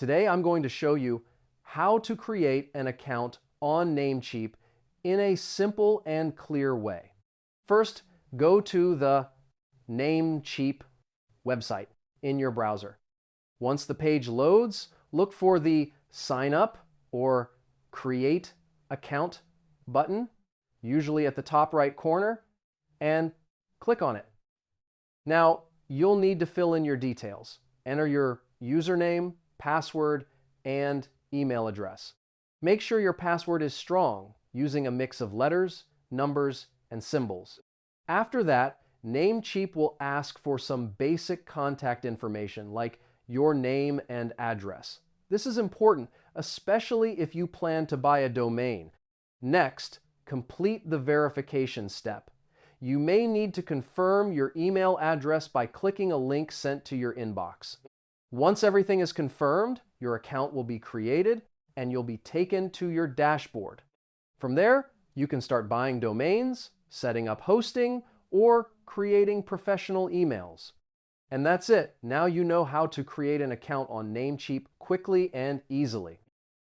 Today I'm going to show you how to create an account on Namecheap in a simple and clear way. First, go to the Namecheap website in your browser. Once the page loads, look for the Sign Up or Create Account button, usually at the top right corner, and click on it. Now, you'll need to fill in your details. Enter your username, password, and email address. Make sure your password is strong, using a mix of letters, numbers, and symbols. After that, Namecheap will ask for some basic contact information like your name and address. This is important, especially if you plan to buy a domain. Next, complete the verification step. You may need to confirm your email address by clicking a link sent to your inbox. Once everything is confirmed, your account will be created and you'll be taken to your dashboard. From there, you can start buying domains, setting up hosting, or creating professional emails. And that's it. Now you know how to create an account on Namecheap quickly and easily.